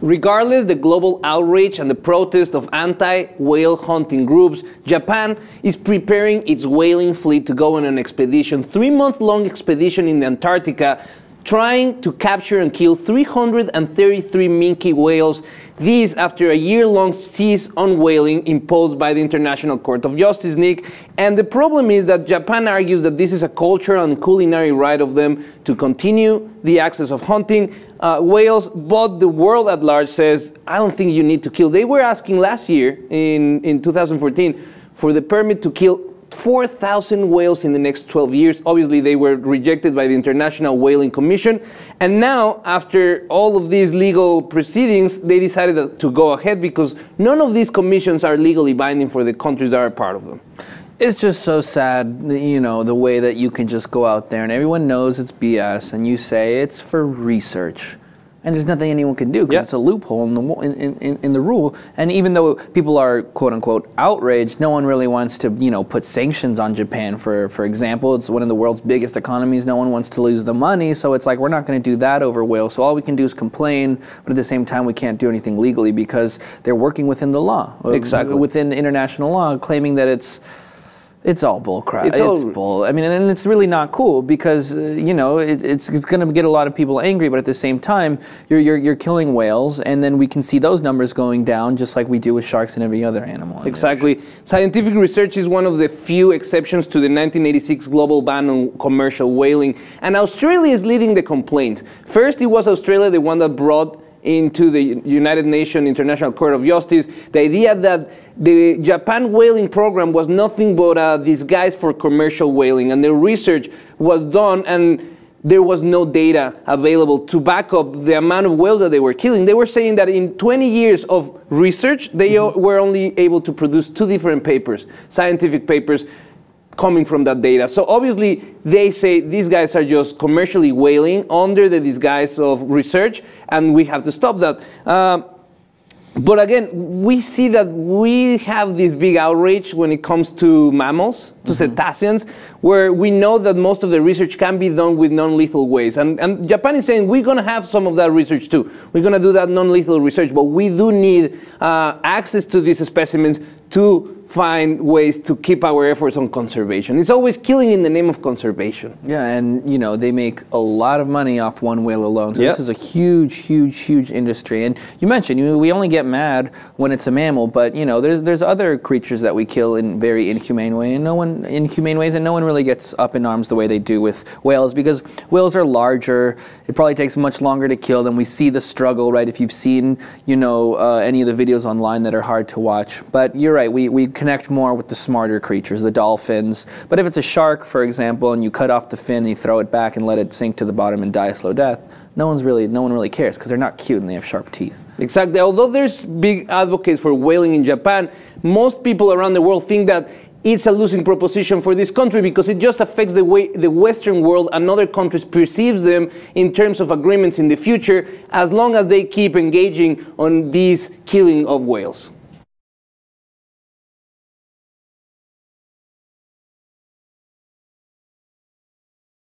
Regardless the global outrage and the protest of anti-whale hunting groups, Japan is preparing its whaling fleet to go on an expedition, 3-month-long expedition in the Antarctica, trying to capture and kill 333 minke whales, these after a year-long cease on whaling imposed by the International Court of Justice, Nick. And the problem is that Japan argues that this is a cultural and culinary right of them to continue the access of hunting whales, but the world at large says, I don't think you need to kill. They were asking last year, in 2014, for the permit to kill 4,000 whales in the next 12 years. Obviously, they were rejected by the International Whaling Commission. And now, after all of these legal proceedings, they decided to go ahead because none of these commissions are legally binding for the countries that are part of them. It's just so sad, you know, the way that you can just go out there and everyone knows it's BS and you say it's for research. And there's nothing anyone can do because it's a loophole in the rule. And even though people are, quote unquote, outraged, no one really wants to, you know, put sanctions on Japan, for example. It's one of the world's biggest economies. No one wants to lose the money. So it's like, we're not going to do that over whales. So all we can do is complain. But at the same time, we can't do anything legally because they're working within the law. Exactly. Within international law, claiming that it's all bull crap. It's bull. I mean, and it's really not cool because you know it's going to get a lot of people angry. But at the same time, you're killing whales, and then we can see those numbers going down, just like we do with sharks and every other animal. Exactly. Scientific research is one of the few exceptions to the 1986 global ban on commercial whaling, and Australia is leading the complaint. First, it was Australia the one that brought into the United Nations International Court of Justice the idea that the Japan whaling program was nothing but a disguise for commercial whaling, and the research was done and there was no data available to back up the amount of whales that they were killing. They were saying that in 20 years of research, they were only able to produce 2 different papers, scientific papers, coming from that data. So obviously they say these guys are just commercially whaling under the disguise of research, and we have to stop that. But again, we see that we have this big outrage when it comes to mammals, to cetaceans, where we know that most of the research can be done with non-lethal ways. And Japan is saying we're going to have some of that research too. We're going to do that non-lethal research, but we do need access to these specimens to find ways to keep our efforts on conservation. It's always killing in the name of conservation. Yeah, and you know, they make a lot of money off one whale alone. So this is a huge, huge, huge industry. And you mentioned, we only get mad when it's a mammal, but you know, there's other creatures that we kill in very inhumane ways, and no one really gets up in arms the way they do with whales, because whales are larger. It probably takes much longer to kill them. We see the struggle, right? If you've seen, you know, any of the videos online that are hard to watch. But you're right, we connect more with the smarter creatures, the dolphins. But if it's a shark, for example, and you cut off the fin and you throw it back and let it sink to the bottom and die a slow death, no one really cares because they're not cute and they have sharp teeth. Exactly. Although there's big advocates for whaling in Japan, most people around the world think that it's a losing proposition for this country because it just affects the way the Western world and other countries perceives them in terms of agreements in the future, as long as they keep engaging on this killing of whales.